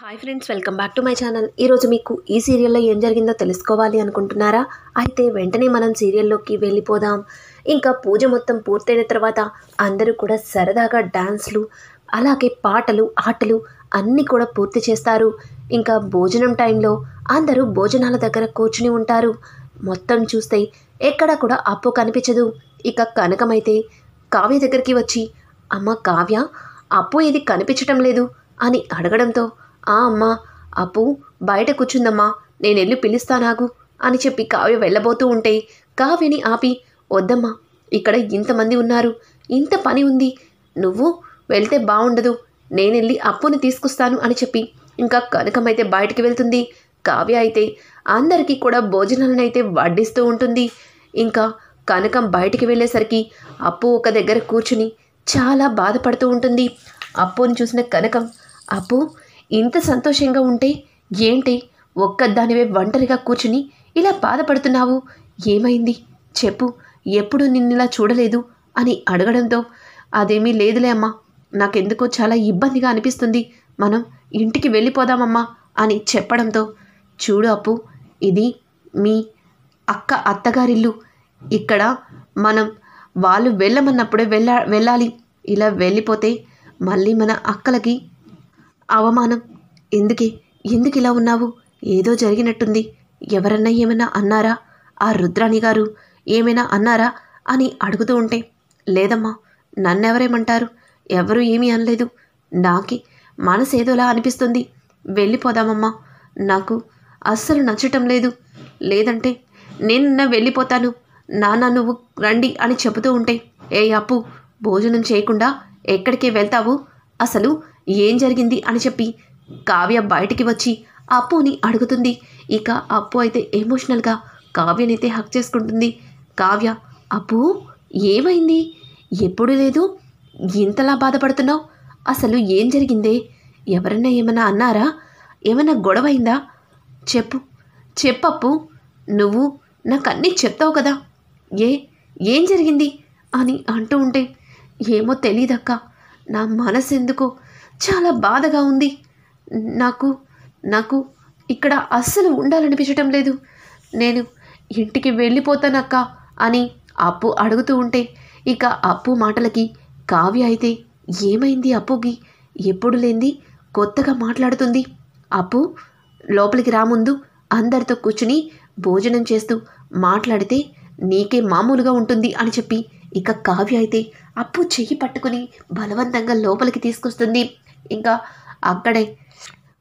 Hi friends, welcome back to my channel. ఈరోజు మీకు ఈ సీరియల్లో ఏం జరిగిందో తెలుసుకోవాలి అనుకుంటున్నారా? అయితే వెంటనే మనం సీరియల్లోకి వెళ్ళిపోదాం. ఇంకా పూజ మొత్తం పూర్తయిన తర్వాత అందరూ కూడా సరదాగా డాన్స్లు, అలాగే పాటలు, ఆటలు అన్నీ కూడా పూర్తి చేస్తారు. ఇంకా భోజనం టైంలో అందరూ భోజనాల దగ్గర కూర్చుని ఉంటారు. మొత్తం చూస్తే ఎక్కడా కూడా అప్పు కనిపించదు. ఇక కనకమైతే కావ్య దగ్గరికి వచ్చి, అమ్మ కావ్య, అప్పు ఇది కనిపించటం లేదు అని అడగడంతో, ఆ అమ్మా, అప్పు బయట కూర్చుందమ్మా, నేను వెళ్ళి పిలుస్తానాగు అని చెప్పి కావ్య వెళ్ళబోతూ ఉంటే కావ్యని ఆపి, వద్దమ్మా, ఇక్కడ ఇంతమంది ఉన్నారు, ఇంత పని ఉంది, నువ్వు వెళ్తే బాగుండదు, నేను వెళ్ళి అప్పుని తీసుకొస్తాను అని చెప్పి ఇంకా కనకమైతే బయటికి వెళ్తుంది. కావ్య అయితే అందరికీ కూడా భోజనాలను అయితే వడ్డిస్తూ ఉంటుంది. ఇంకా కనకం బయటికి వెళ్ళేసరికి అప్పు ఒక దగ్గర కూర్చుని చాలా బాధపడుతూ ఉంటుంది. అప్పుని చూసిన కనకం, అప్పు ఇంత సంతోషంగా ఉంటే ఏంటి ఒక్కదానివే ఒంటరిగా కూర్చుని ఇలా బాధపడుతున్నావు, ఏమైంది చెప్పు, ఎప్పుడు నిన్నిలా చూడలేదు అని అడగడంతో, అదేమీ లేదులే అమ్మా, నాకెందుకో చాలా ఇబ్బందిగా అనిపిస్తుంది, మనం ఇంటికి వెళ్ళిపోదామమ్మా అని చెప్పడంతో, చూడు అప్పు, ఇది మీ అత్తగారిల్లు, ఇక్కడ మనం వాళ్ళు వెళ్ళమన్నప్పుడే వెళ్ళాలి, ఇలా వెళ్ళిపోతే మళ్ళీ మన అక్కలకి అవమానం. ఎందుకు ఇలా ఉన్నావు, ఏదో జరిగినట్టుంది, ఎవరన్నా ఏమైనా అన్నారా, ఆ రుద్రాణి గారు ఏమైనా అన్నారా అని అడుగుతూ ఉంటే, లేదమ్మా, నన్నెవరేమంటారు, ఎవరూ ఏమీ అనలేదు, నాకి మనసు ఏదోలా అనిపిస్తుంది, వెళ్ళిపోదామమ్మా, నాకు అస్సలు నచ్చటం లేదు, లేదంటే నేను వెళ్ళిపోతాను, నాన్న నువ్వు రండి అని చెబుతూ ఉంటే, ఏ అప్పు, భోజనం చేయకుండా ఎక్కడికి వెళ్తావు, అసలు ఏం జరిగింది అని చెప్పి కావ్య బయటికి వచ్చి అప్పుని అడుగుతుంది. ఇక అప్పు అయితే ఎమోషనల్గా కావ్యనైతే హక్ చేసుకుంటుంది. కావ్య, అప్పు ఏమైంది, ఎప్పుడు లేదు, ఇంతలా బాధపడుతున్నావు, అసలు ఏం జరిగిందే, ఎవరన్నా ఏమన్నా అన్నారా, ఏమన్నా గొడవైందా, చెప్పప్పు, నువ్వు నాకు అన్నీ చెప్తావు కదా, ఏం జరిగింది అని అంటూ ఉంటే, ఏమో తెలీదక్క, నా మనసు ఎందుకో చాలా బాధగా ఉంది, నాకు ఇక్కడ అస్సలు ఉండాలనిపించటం లేదు, నేను ఇంటికి వెళ్ళిపోతానక్క అని అప్పు అడుగుతూ ఉంటే, ఇక అప్పు మాటలకి కావ్య అయితే, ఏమైంది అప్పుకి, ఎప్పుడు లేంది కొత్తగా మాట్లాడుతుంది, అప్పు లోపలికి రాముందు అందరితో కూర్చుని భోజనం చేస్తూ మాట్లాడితే నీకే మామూలుగా ఉంటుంది అని చెప్పి ఇక కావ్య అయితే అప్పు చెయ్యి పట్టుకుని బలవంతంగా లోపలికి తీసుకొస్తుంది. ఇంకా అక్కడే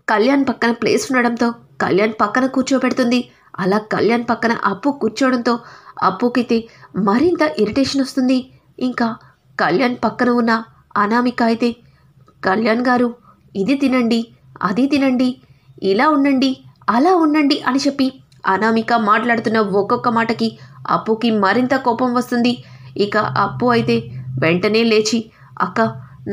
కళ్యాణ్ పక్కన ప్లేస్ ఉండడంతో కళ్యాణ్ పక్కన కూర్చోబెడుతుంది. అలా కళ్యాణ్ పక్కన అప్పు కూర్చోవడంతో అప్పుకైతే మరింత ఇరిటేషన్ వస్తుంది. ఇంకా కళ్యాణ్ పక్కన ఉన్న అనామిక అయితే, కళ్యాణ్ గారు, ఇది తినండి, అది తినండి, ఇలా ఉండండి, అలా ఉండండి అని చెప్పి అనామిక మాట్లాడుతున్న ఒక్కొక్క మాటకి అప్పుకి మరింత కోపం వస్తుంది. ఇక అప్పు అయితే వెంటనే లేచి, అక్క,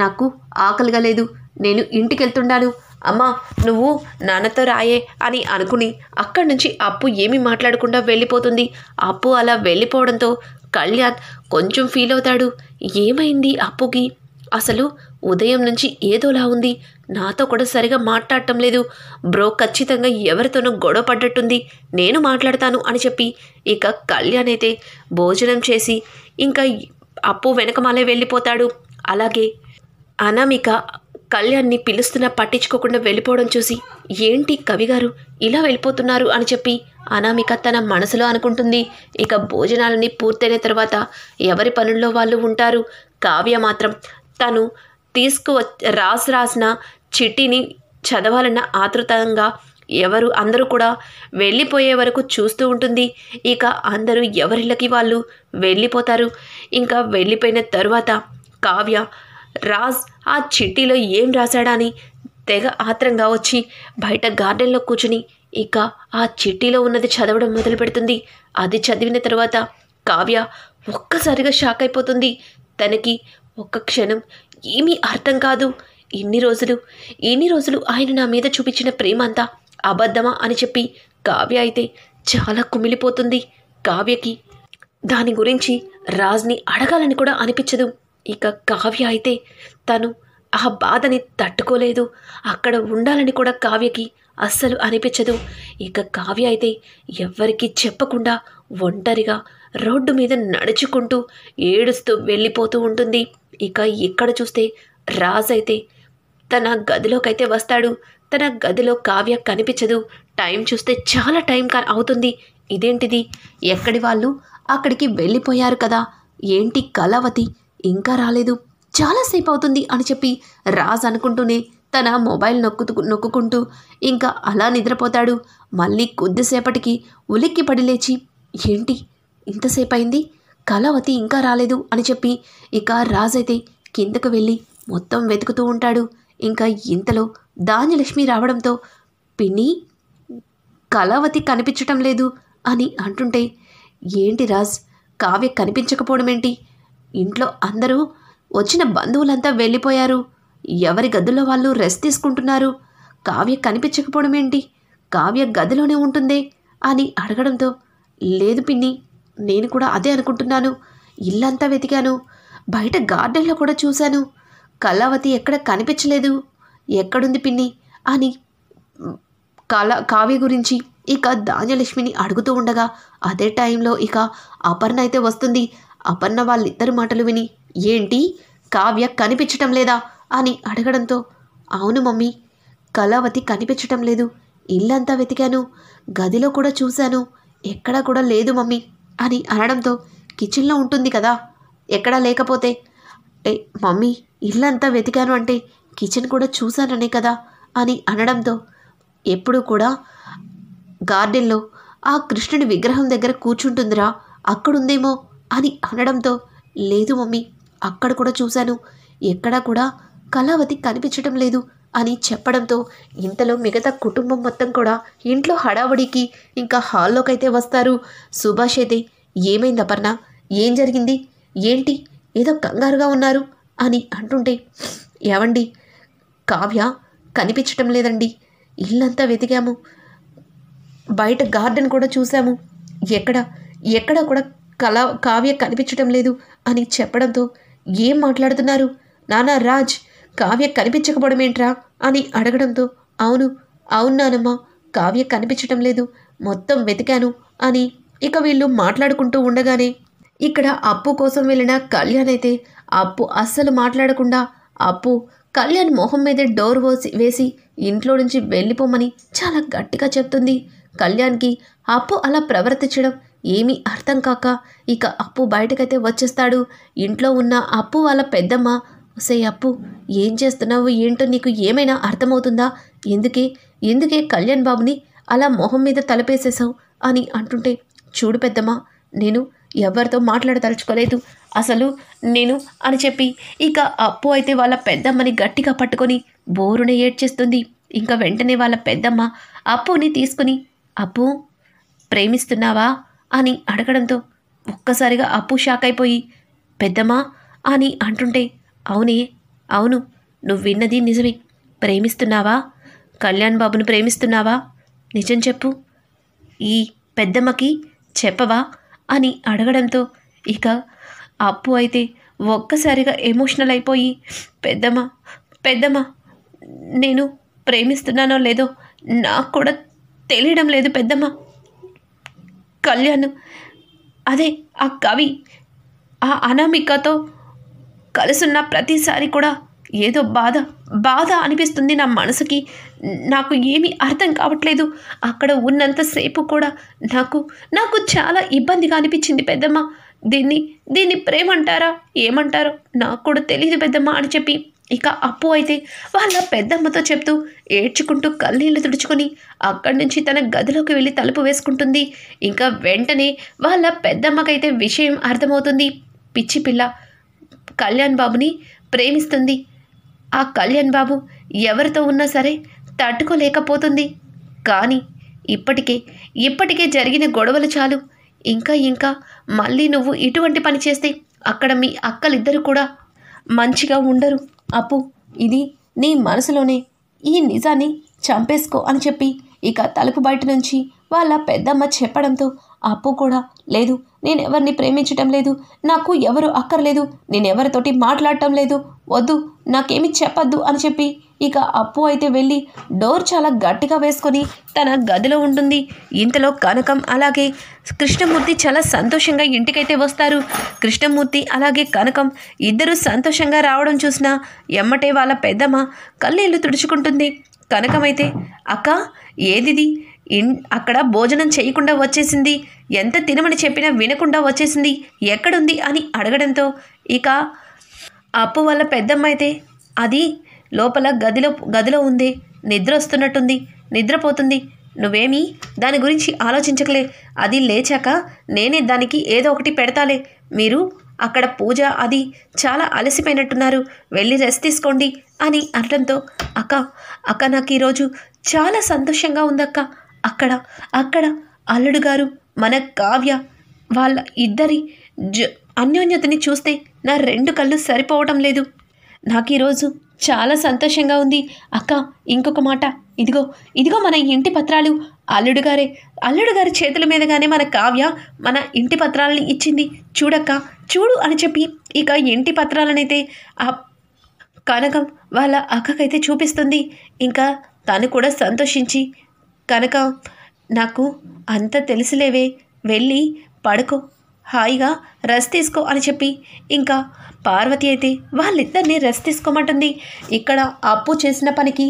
నాకు ఆకలిగా లేదు, నేను ఇంటికి వెళ్తున్నాను, అమ్మా నువ్వు నాన్నతో రాయే అని అనుకుని అక్కడి నుంచి అప్పు ఏమీ మాట్లాడకుండా వెళ్ళిపోతుంది. అప్పు అలా వెళ్ళిపోవడంతో కళ్యాణ్ కొంచెం ఫీల్ అవుతాడు. ఏమైంది అప్పుకి, అసలు ఉదయం నుంచి ఏదోలా ఉంది, నాతో కూడా సరిగా మాట్లాడటం లేదు, బ్రో ఖచ్చితంగా ఎవరితోనో గొడవ పడ్డట్టుంది, నేను మాట్లాడతాను అని చెప్పి ఇక కళ్యాణ్ అయితే భోజనం చేసి ఇంకా అప్పు వెనకమాలే వెళ్ళిపోతాడు. అలాగే అనామిక కళ్యాణ్ని పిలుస్తున్నా పట్టించుకోకుండా వెళ్ళిపోవడం చూసి, ఏంటి కవిగారు ఇలా వెళ్ళిపోతున్నారు అని చెప్పి అనామిక తన మనసులో అనుకుంటుంది. ఇక భోజనాలన్నీ పూర్తయిన తర్వాత ఎవరి పనుల్లో వాళ్ళు ఉంటారు. కావ్య మాత్రం తను రాసిన చిట్టిని చదవాలన్న ఆతృతంగా అందరూ కూడా వెళ్ళిపోయే వరకు చూస్తూ ఉంటుంది. ఇక అందరూ ఎవరిళ్ళకి వాళ్ళు వెళ్ళిపోతారు. ఇంకా వెళ్ళిపోయిన తరువాత కావ్య రాజ్ ఆ చిట్టిలో ఏం రాశాడా అని తెగ ఆత్రంగా వచ్చి బయట గార్డెన్లో కూర్చుని ఇక ఆ చిట్టిలో ఉన్నది చదవడం మొదలు పెడుతుంది. అది చదివిన తర్వాత కావ్య ఒక్కసారిగా షాక్ అయిపోతుంది. తనకి ఒక్క క్షణం ఏమీ అర్థం కాదు. ఇన్ని రోజులు ఆయన నా మీద చూపించిన ప్రేమ అంతా అబద్ధమా అని చెప్పి కావ్య అయితే చాలా కుమిలిపోతుంది. కావ్యకి దాని గురించి రాజ్ని అడగాలని కూడా అనిపించదు. ఇక కావ్య అయితే తను ఆ బాధని తట్టుకోలేదు. అక్కడ ఉండాలని కూడా కావ్యకి అస్సలు అనిపించదు. ఇక కావ్య అయితే ఎవ్వరికీ చెప్పకుండా ఒంటరిగా రోడ్డు మీద నడుచుకుంటూ ఏడుస్తూ వెళ్ళిపోతూ ఉంటుంది. ఇక ఇక్కడ చూస్తే రాజ్ అయితే తన గదిలోకైతే వస్తాడు. తన గదిలో కావ్య కనిపించదు. టైం చూస్తే చాలా టైం అవుతుంది. ఇదేంటిది, ఎక్కడి వాళ్ళు అక్కడికి వెళ్ళిపోయారు కదా, ఏంటి కళావతి ఇంకా రాలేదు, చాలాసేపు అవుతుంది అని చెప్పి రాజ్ అనుకుంటూనే తన మొబైల్ నొక్కుంటూ ఇంకా అలా నిద్రపోతాడు. మళ్ళీ కొద్దిసేపటికి ఉలిక్కి పడి లేచి, ఏంటి ఇంతసేపు అయింది, కళావతి ఇంకా రాలేదు అని చెప్పి ఇక రాజ్ అయితే కిందకు వెళ్ళి మొత్తం వెతుకుతూ ఉంటాడు. ఇంకా ఇంతలో ధాన్యలక్ష్మి రావడంతో, పిన్ని కళావతి కనిపించటం లేదు అని అంటుంటే, ఏంటి రాజ్ కావ్య కనిపించకపోవడం ఏంటి, ఇంట్లో అందరూ వచ్చిన బంధువులంతా వెళ్ళిపోయారు, ఎవరి గదిలో వాళ్ళు రెస్ట్ తీసుకుంటున్నారు, కావ్య కనిపించకపోవడం ఏంటి, కావ్య గదిలోనే ఉంటుందే అని అడగడంతో, లేదు పిన్ని నేను కూడా అదే అనుకుంటున్నాను, ఇల్లంతా వెతికాను, బయట గార్డెన్లో కూడా చూశాను, కళావతి ఎక్కడ కనిపించలేదు, ఎక్కడుంది పిన్ని అని కావ్య గురించి ఇక ధాన్యలక్ష్మిని అడుగుతూ ఉండగా అదే టైంలో ఇక అపర్ణ అయితే వస్తుంది. అపర్ణ వాళ్ళిద్దరు మాటలు విని, ఏంటి కావ్య కనిపించటం లేదా అని అడగడంతో, అవును మమ్మీ కళావతి కనిపించటం లేదు, ఇల్లంతా వెతికాను, గదిలో కూడా చూశాను, ఎక్కడా కూడా లేదు మమ్మీ అని అనడంతో, కిచెన్లో ఉంటుంది కదా ఎక్కడా లేకపోతే, మమ్మీ ఇల్లంతా వెతికాను అంటే కిచెన్ కూడా చూశాననే కదా అని అనడంతో, ఎప్పుడు కూడా గార్డెన్లో ఆ కృష్ణుడి విగ్రహం దగ్గర కూర్చుంటుందిరా, అక్కడుందేమో అని అనడంతో, లేదు మమ్మీ అక్కడ కూడా చూశాను, ఎక్కడా కూడా కళావతి కనిపించడం లేదు అని చెప్పడంతో, ఇంతలో మిగతా కుటుంబం మొత్తం కూడా ఇంట్లో హడావుడికి ఇంకా హాల్లోకైతే వస్తారు. సుభాష్ అయితే, ఏమైంది అపర్ణ, ఏం జరిగింది, ఏంటి ఏదో కంగారుగా ఉన్నారు అని అంటుంటే, ఏవండి కావ్య కనిపించటం లేదండి, ఇల్లంతా వెతికాము, బయట గార్డెన్ కూడా చూసాము, ఎక్కడ కూడా కావ్య కనిపించటం లేదు అని చెప్పడంతో, ఏం మాట్లాడుతున్నారు నాన్న రాజ్, కావ్య కనిపించకపోవడం ఏంట్రా అని అడగడంతో, అవును నానమ్మ కావ్య కనిపించటం లేదు, మొత్తం వెతికాను అని ఇక వీళ్ళు మాట్లాడుకుంటూ ఉండగానే ఇక్కడ అప్పు కోసం వెళ్ళిన కళ్యాణ్ అయితే అప్పు అస్సలు మాట్లాడకుండా అప్పు కళ్యాణ్ మొహం మీదే డోర్ వేసి ఇంట్లో నుంచి వెళ్ళిపోమని చాలా గట్టిగా చెప్తుంది. కళ్యాణ్కి అప్పు అలా ప్రవర్తించడం ఏమీ అర్థం కాక ఇక అప్పు బయటకైతే వచ్చేస్తాడు. ఇంట్లో ఉన్న అప్పు వాళ్ళ పెద్దమ్మ, ఒసే అప్పు ఏం చేస్తున్నావు, ఏంటో నీకు ఏమైనా అర్థమవుతుందా, ఎందుకే కళ్యాణ్ బాబుని అలా మొహం మీద తలపేసేసావు అని అంటుంటే, చూడు పెద్దమ్మ నేను ఎవరితో మాట్లాడదలుచుకోలేదు అసలు నేను అని చెప్పి ఇక అప్పు అయితే వాళ్ళ పెద్దమ్మని గట్టిగా పట్టుకొని బోరున ఏడ్చేస్తుంది. ఇంకా వెంటనే వాళ్ళ పెద్దమ్మ అప్పుని తీసుకుని, అప్పు ప్రేమిస్తున్నావా అని అడగడంతో ఒక్కసారిగా అప్పు షాక్ అయిపోయి, పెద్దమ్మా అని అంటుంటే, అవును నువ్వు విన్నది నిజమే, ప్రేమిస్తున్నావా, కళ్యాణ్ బాబును ప్రేమిస్తున్నావా, నిజం చెప్పు, ఈ పెద్దమ్మకి చెప్పవా అని అడగడంతో ఇక అప్పు అయితే ఒక్కసారిగా ఎమోషనల్ అయిపోయి, పెద్దమ్మ నేను ప్రేమిస్తున్నానో లేదో నాకు కూడా తెలియడం లేదు పెద్దమ్మ, కళ్యాణ్ అదే ఆ కవి ఆ అనామికతో కలుసున్న ప్రతిసారి కూడా ఏదో బాధ అనిపిస్తుంది నా మనసుకి, నాకు ఏమీ అర్థం కావట్లేదు, అక్కడ ఉన్నంతసేపు కూడా నాకు చాలా ఇబ్బందిగా అనిపించింది పెద్దమ్మ, దీన్ని ప్రేమ అంటారా ఏమంటారో నాకు కూడా తెలియదు పెద్దమ్మ అని చెప్పి ఇక అప్పు అయితే వాళ్ళ పెద్దమ్మతో చెప్తూ ఏడ్చుకుంటూ కన్నీళ్లు తుడుచుకొని అక్కడి నుంచి తన గదిలోకి వెళ్ళి తలుపు వేసుకుంటుంది. ఇంకా వెంటనే వాళ్ళ పెద్దమ్మకైతే విషయం అర్థమవుతుంది. పిచ్చి పిల్ల కళ్యాణ్ బాబుని ప్రేమిస్తుంది, ఆ కళ్యాణ్ బాబు ఎవరితో ఉన్నా సరే తట్టుకోలేకపోతుంది, కానీ ఇప్పటికే జరిగిన గొడవలు చాలు, ఇంకా మళ్ళీ నువ్వు ఇటువంటి పని చేస్తే అక్కడ మీ అక్కలిద్దరూ కూడా మంచిగా ఉండరు అప్పు, ఇది నీ మనసులోనే ఈ నిజాన్ని చంపేసుకో అని చెప్పి ఇక తలుపు బయట నుంచి వాళ్ళ పెద్దమ్మ చెప్పడంతో అప్పు కూడా, లేదు నేనెవరిని ప్రేమించటం లేదు, నాకు ఎవరు అక్కర్లేదు, నేనెవరితోటి మాట్లాడటం లేదు, వద్దు నాకేమి చెప్పద్దు అని చెప్పి ఇక అప్పు అయితే వెళ్ళి డోర్ చాలా గట్టిగా వేసుకొని తన గదిలో ఉంటుంది. ఇంతలో కనకం అలాగే కృష్ణమూర్తి చాలా సంతోషంగా ఇంటికైతే వస్తారు. కృష్ణమూర్తి అలాగే కనకం ఇద్దరు సంతోషంగా రావడం చూసినా ఎమ్మటే వాళ్ళ పెద్దమ్మ కళ్ళీళ్ళు తుడుచుకుంటుంది. కనకమైతే అక్క ఏదిది అక్కడ భోజనం చేయకుండా వచ్చేసింది, ఎంత తినమని చెప్పినా వినకుండా వచ్చేసింది, ఎక్కడుంది అని అడగడంతో ఇక అప్పు వాళ్ళ పెద్దమ్మ అయితే అది లోపల గదిలో ఉంది, నిద్ర వస్తున్నట్టుంది, నిద్రపోతుంది, నువ్వేమీ దాని గురించి ఆలోచించకలే, అది లేచాక నేనే దానికి ఏదో ఒకటి పెడతాలే, మీరు అక్కడ పూజ అది చాలా అలసిపోయినట్టున్నారు, వెళ్ళి రెస్ట్ తీసుకోండి అని అనడంతో అక్క నాకు ఈరోజు చాలా సంతోషంగా ఉందక్క, అక్కడ అల్లుడు గారు మన కావ్య వాళ్ళ ఇద్దరి అన్యోన్యతని చూస్తే నా రెండు కళ్ళు సరిపోవటం లేదు, నాకు ఈరోజు చాలా సంతోషంగా ఉంది అక్క. ఇంకొక మాట, ఇదిగో మన ఇంటి పత్రాలు అల్లుడు గారి చేతుల మీదగానే మన కావ్య మన ఇంటి పత్రాలని ఇచ్చింది, చూడక్క చూడు అని చెప్పి ఇక ఇంటి పత్రాలనైతే ఆ కనకం వాళ్ళ అక్కకైతే చూపిస్తుంది. ఇంకా తను కూడా సంతోషించి కనక నాకు అంత తెలుసులేవే, వెళ్ళి పడుకో, హాయిగా రెస్ట్ తీసుకో అని చెప్పి ఇంకా పార్వతి అయితే వాళ్ళిద్దరిని రెస్ట్ తీసుకోమంటుంది. ఇక్కడ అప్పు చేసిన పనికి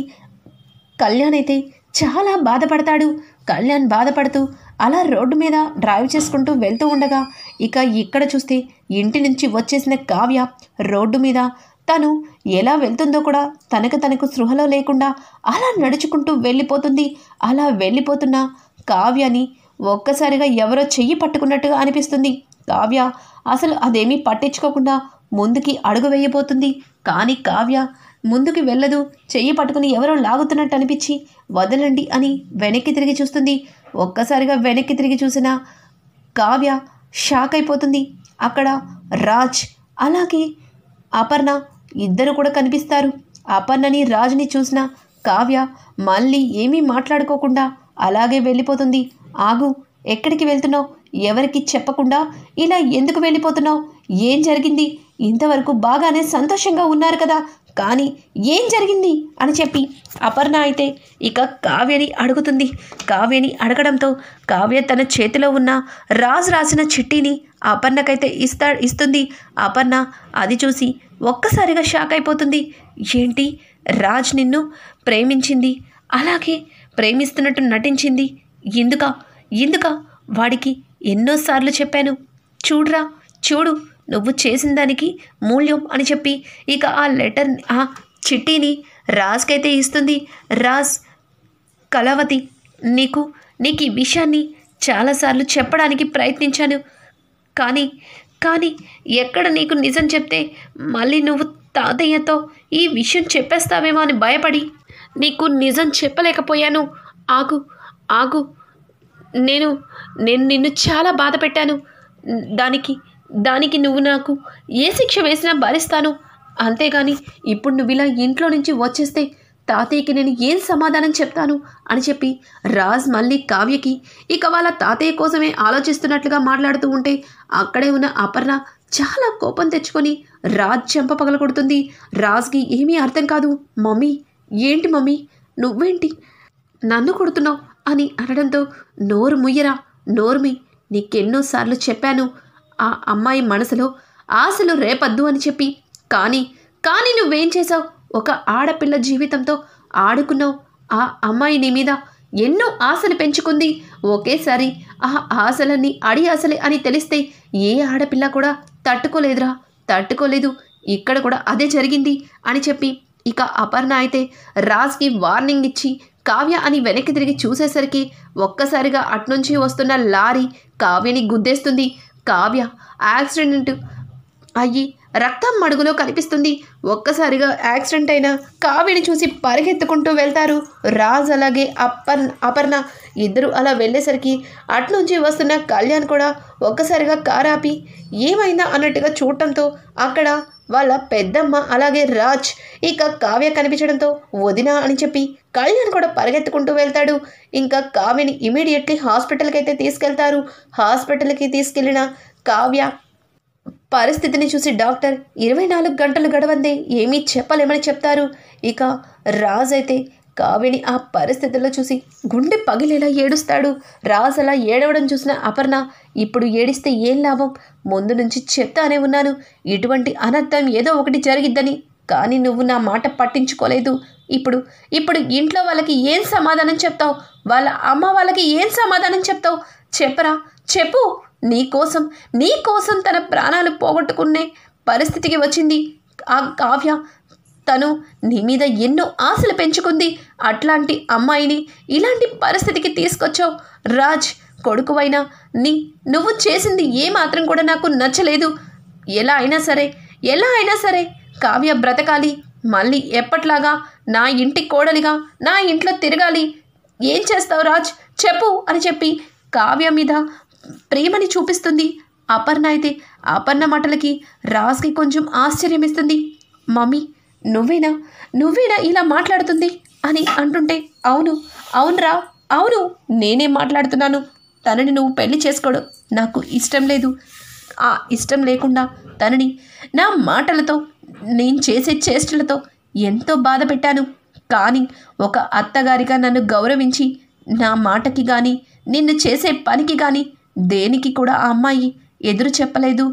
కళ్యాణ్ అయితే చాలా బాధపడతాడు. కళ్యాణ్ బాధపడుతూ అలా రోడ్డు మీద డ్రైవ్ చేసుకుంటూ వెళ్తూ ఉండగా ఇక ఇక్కడ చూస్తే ఇంటి నుంచి వచ్చేసిన కావ్య రోడ్డు మీద తను ఎలా వెళ్తుందో కూడా తనకు స్పృహలో లేకుండా అలా నడుచుకుంటూ వెళ్ళిపోతుంది. అలా వెళ్ళిపోతున్న కావ్యని ఒక్కసారిగా ఎవరో చెయ్యి పట్టుకున్నట్టుగా అనిపిస్తుంది. కావ్య అసలు అదేమీ పట్టించుకోకుండా ముందుకి అడుగు వేయబోతుంది. కానీ కావ్య ముందుకు వెళ్ళదు. చెయ్యి పట్టుకుని ఎవరో లాగుతున్నట్టు అనిపించి వదలండి అని వెనక్కి తిరిగి చూస్తుంది. ఒక్కసారిగా వెనక్కి తిరిగి చూసిన కావ్య షాక్ అయిపోతుంది. అక్కడ రాజ్ అలాగే అపర్ణ ఇద్దరు కూడా కనిపిస్తారు. అపర్ణని రాజ్ని చూసిన కావ్య మళ్ళీ ఏమీ మాట్లాడుకోకుండా అలాగే వెళ్ళిపోతుంది. ఆగు, ఎక్కడికి వెళ్తున్నావు? ఎవరికి చెప్పకుండా ఇలా ఎందుకు వెళ్ళిపోతున్నావు? ఏం జరిగింది? ఇంతవరకు బాగానే సంతోషంగా ఉన్నారు కదా, కానీ ఏం జరిగింది అని చెప్పి అపర్ణ అయితే ఇక కావ్యని అడుగుతుంది. కావ్యని అడగడంతో కావ్య తన చేతిలో ఉన్న రాజ్ రాసిన చిట్టీని అపర్ణకైతే ఇస్తుంది. అపర్ణ అది చూసి ఒక్కసారిగా షాక్ అయిపోతుంది. ఏంటి, రాజ్ నిన్ను ప్రేమించింది, అలాగే ప్రేమిస్తున్నట్టు నటించింది, ఎందుక వాడికి ఎన్నోసార్లు చెప్పాను, చూడు నువ్వు చేసిన దానికి మూల్యం అని చెప్పి ఇక ఆ చిట్టీని రాజ్కైతే ఇస్తుంది. రాజ్, కళావతి, నీకు ఈ విషయాన్ని చాలాసార్లు చెప్పడానికి ప్రయత్నించాను, కానీ ఎక్కడ నీకు నిజం చెప్తే మళ్ళీ నువ్వు తాతయ్యతో ఈ విషయం చెప్పేస్తావేమో అని భయపడి నీకు నిజం చెప్పలేకపోయాను. ఆగు, నేను నిన్ను చాలా బాధ పెట్టాను, దానికి నువ్వు నాకు ఏ శిక్ష వేసినా భరిస్తాను, అంతేగాని ఇప్పుడు నువ్వు ఇలా ఇంట్లో నుంచి వచ్చేస్తే తాతయ్యకి నేను ఏం సమాధానం చెప్తాను అని చెప్పి రాజ్ మళ్ళీ కావ్యకి ఇక వాళ్ళ తాతయ్య కోసమే ఆలోచిస్తున్నట్లుగా మాట్లాడుతూ ఉంటే అక్కడే ఉన్న అపర్ణ చాలా కోపం తెచ్చుకొని రాజ్ చెంప పగలగొడుతుంది. రాజ్కి ఏమీ అర్థం కాదు. మమ్మీ, ఏంటి మమ్మీ, నువ్వేంటి నన్ను కొడుతున్నావు అని అనడంతో నోరు ముయ్యరా, నోరుమి, నీకెన్నోసార్లు చెప్పాను ఆ అమ్మాయి మనసులో ఆశలు రేపద్దు అని చెప్పి, కానీ నువ్వేం చేసావు? ఒక ఆడపిల్ల జీవితంతో ఆడుకున్నావు. ఆ అమ్మాయి నీ మీద ఎన్నో ఆశలు పెంచుకుంది. ఒకేసారి ఆ ఆశలన్నీ అడి ఆశలే అని తెలిస్తే ఏ ఆడపిల్ల కూడా తట్టుకోలేదు. ఇక్కడ కూడా అదే జరిగింది అని చెప్పి ఇక అపర్ణ అయితే రాజ్కి వార్నింగ్ ఇచ్చి కావ్య అని వెనక్కి తిరిగి చూసేసరికి ఒక్కసారిగా అట్నుంచి వస్తున్న లారీ కావ్యని గుద్దేస్తుంది. కావ్య యాక్సిడెంట్ అయ్యి రక్తం మడుగులో కనిపిస్తుంది. ఒక్కసారిగా యాక్సిడెంట్ అయిన కావ్యని చూసి పరిగెత్తుకుంటూ వెళ్తారు రాజ్ అలాగే అపర్ణ. ఇద్దరు అలా వెళ్ళేసరికి అట్నుంచి వస్తున్న కళ్యాణ్ కూడా ఒక్కసారిగా కారాపి ఏమైందా అన్నట్టుగా చూడటంతో అక్కడ వాళ్ళ పెద్దమ్మ అలాగే రాజ్ ఇక కావ్య కనిపించడంతో వదినా అని చెప్పి కళ్యాణ్ కూడా పరిగెత్తుకుంటూ వెళ్తాడు. ఇంకా కావ్యని ఇమీడియట్లీ హాస్పిటల్కి అయితే తీసుకెళ్తారు. హాస్పిటల్కి తీసుకెళ్ళిన కావ్య పరిస్థితిని చూసి డాక్టర్ 24 గంటలు గడవందే ఏమీ చెప్పలేమని చెప్తారు. ఇక రాజ్ అయితే కావ్యని ఆ పరిస్థితుల్లో చూసి గుండె పగిలేలా ఏడుస్తాడు. రాజ్ అలా ఏడవడం చూసిన అపర్ణ, ఇప్పుడు ఏడిస్తే ఏం లాభం, ముందు నుంచి చెప్తానే ఉన్నాను ఇటువంటి అనర్థం ఏదో ఒకటి జరిగిద్దని, కానీ నువ్వు నా మాట పట్టించుకోలేదు. ఇప్పుడు ఇంట్లో వాళ్ళకి ఏం సమాధానం చెప్తావు, వాళ్ళ అమ్మ వాళ్ళకి ఏం సమాధానం చెప్తావు, చెప్పరా చెప్పు. నీకోసం తన ప్రాణాలు పోగొట్టుకునే పరిస్థితికి వచ్చింది ఆ కావ్య. తను నీ మీద ఎన్నో ఆశలు పెంచుకుంది. అట్లాంటి అమ్మాయిని ఇలాంటి పరిస్థితికి తీసుకొచ్చావు. రాజ్ కొడుకువైనా నువ్వు చేసింది ఏమాత్రం కూడా నాకు నచ్చలేదు. ఎలా అయినా సరే కావ్య బ్రతకాలి, మళ్ళీ ఎప్పట్లాగా నా ఇంటి కోడలిగా నా ఇంట్లో తిరగాలి. ఏం చేస్తావు రాజ్ చెప్పు అని చెప్పి కావ్య మీద ప్రేమని చూపిస్తుంది అపర్ణ. అయితే అపర్ణ మాటలకి రాజ్కి కొంచెం ఆశ్చర్యం ఇస్తుంది. మమ్మీ నువ్వేనా ఇలా మాట్లాడుతుంది అని అంటుంటే, అవును నేనే మాట్లాడుతున్నాను. తనని నువ్వు పెళ్లి చేసుకోవడం నాకు ఇష్టం లేదు. ఆ ఇష్టం లేకుండా తనని నా మాటలతో నేను చేసే చేష్టలతో ఎంతో బాధ పెట్టాను. కానీ ఒక అత్తగారిగా నన్ను గౌరవించి నా మాటకి కానీ నిన్ను చేసే పనికి కానీ దేనికి కూడా ఆ అమ్మాయి ఎదురు చెప్పలేదు.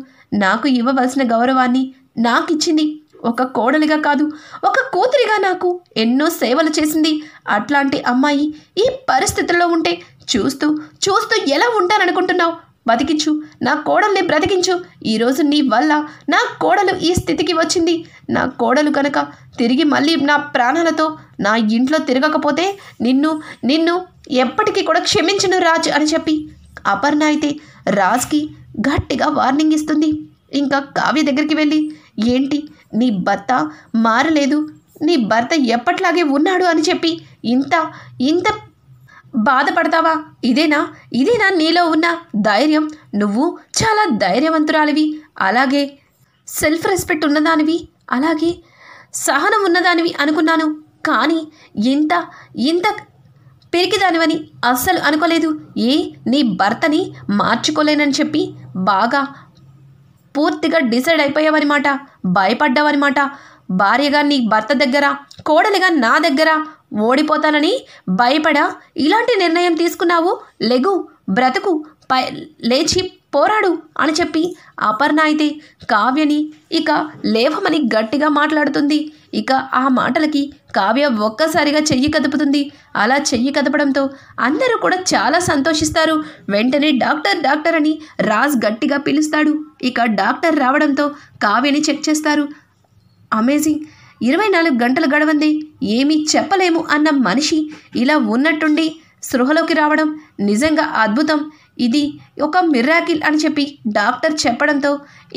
నాకు ఇవ్వవలసిన గౌరవాన్ని నాకు ఇచ్చింది. ఒక కోడలిగా కాదు, ఒక కూతురిగా నాకు ఎన్నో సేవలు చేసింది. అట్లాంటి అమ్మాయి ఈ పరిస్థితుల్లో ఉంటే చూస్తూ ఎలా ఉంటాననుకుంటున్నావు? బతికించు, నా కోడల్ని బ్రతికించు. ఈరోజు నీ వల్ల నా కోడలు ఈ స్థితికి వచ్చింది. నా కోడలు కనుక తిరిగి మళ్ళీ నా ప్రాణాలతో నా ఇంట్లో తిరగకపోతే నిన్ను ఎప్పటికీ కూడా క్షమించను రాజ్ అని చెప్పి అపర్ణ అయితే రాజ్కి గట్టిగా వార్నింగ్ ఇస్తుంది. ఇంకా కావ్య దగ్గరికి వెళ్ళి, ఏంటి నీ భర్త మారలేదు, నీ భర్త ఎప్పట్లాగే ఉన్నాడు అని చెప్పి ఇంత బాధపడతావా? ఇదేనా నీలో ఉన్న ధైర్యం? నువ్వు చాలా ధైర్యవంతురాలివి, అలాగే సెల్ఫ్ రెస్పెక్ట్ ఉన్నదానివి, అలాగే సహనం ఉన్నదానివి అనుకున్నాను. కానీ ఇంత పిరికిదానివని అస్సలు అనుకోలేదు. నీ భర్తని మార్చుకోలేనని చెప్పి బాగా పూర్తిగా డిసైడ్ అయిపోయావన్నమాట, భయపడ్డావన్నమాట. భార్యగా నీ భర్త దగ్గర, కోడలిగా నా దగ్గర ఓడిపోతానని భయపడా ఇలాంటి నిర్ణయం తీసుకున్నావు. లెగు, బ్రతుకు, లేచి పోరాడు అని చెప్పి అపర్ణ అయితే కావ్యని ఇక లేవమని గట్టిగా మాట్లాడుతుంది. ఇక ఆ మాటలకి కావ్య ఒక్కసారిగా చెయ్యి కదుపుతుంది. అలా చెయ్యి కదపడంతో అందరూ కూడా చాలా సంతోషిస్తారు. వెంటనే డాక్టర్ అని రాజ్ గట్టిగా పిలుస్తాడు. ఇక డాక్టర్ రావడంతో కావ్యని చెక్ చేస్తారు. అమేజింగ్, 24 గంటలు గడవంది ఏమీ చెప్పలేము అన్న మనిషి ఇలా ఉన్నట్టుండి స్పృహలోకి రావడం నిజంగా అద్భుతం. ఇది ఒక మిరాకిల్ అని చెప్పి డాక్టర్ చెప్పడంతో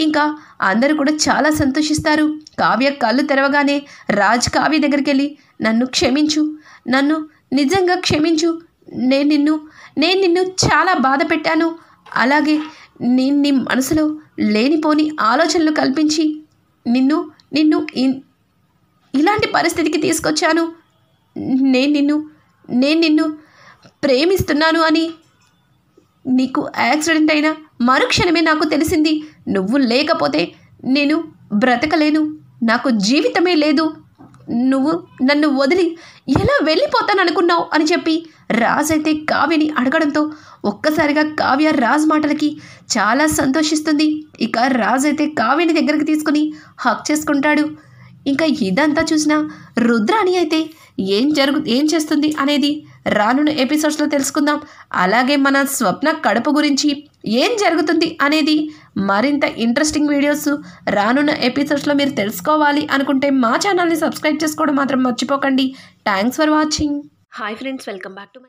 ఇంకా అందరూ కూడా చాలా సంతోషిస్తారు. కావ్య కళ్ళు తెరవగానే రాజ్ కావ్య దగ్గరికి వెళ్ళి, నన్ను క్షమించు, నన్ను నిజంగా క్షమించు. నేను నిన్ను చాలా బాధ పెట్టాను. అలాగే నేను నీ మనసులో లేనిపోని ఆలోచనలు కల్పించి నిన్ను ఇలాంటి పరిస్థితికి తీసుకొచ్చాను. నేను నిన్ను ప్రేమిస్తున్నాను అని నీకు యాక్సిడెంట్ అయిన మరుక్షణమే నాకు తెలిసింది. నువ్వు లేకపోతే నేను బ్రతకలేను, నాకు జీవితమే లేదు. నువ్వు నన్ను వదిలి ఎలా వెళ్ళిపోతాననుకున్నావు అని చెప్పి రాజ్ అయితే కావ్యని అడగడంతో ఒక్కసారిగా కావ్య రాజ్ మాటలకి చాలా సంతోషిస్తుంది. ఇక రాజ్ అయితే కావ్యని దగ్గరికి తీసుకుని హక్ చేసుకుంటాడు. ఇంకా ఇదంతా చూసిన రుద్రాణి అయితే ఏం చేస్తుంది అనేది రానున్న ఎపిసోడ్స్లో తెలుసుకుందాం. అలాగే మన స్వప్న కడుపు గురించి ఏం జరుగుతుంది అనేది మరింత ఇంట్రెస్టింగ్ వీడియోస్ రానున్న ఎపిసోడ్స్లో మీరు తెలుసుకోవాలి అనుకుంటే మా ఛానల్ని సబ్స్క్రైబ్ చేసుకోవడం మాత్రం మర్చిపోకండి. Thanks for watching. Hi friends, welcome back to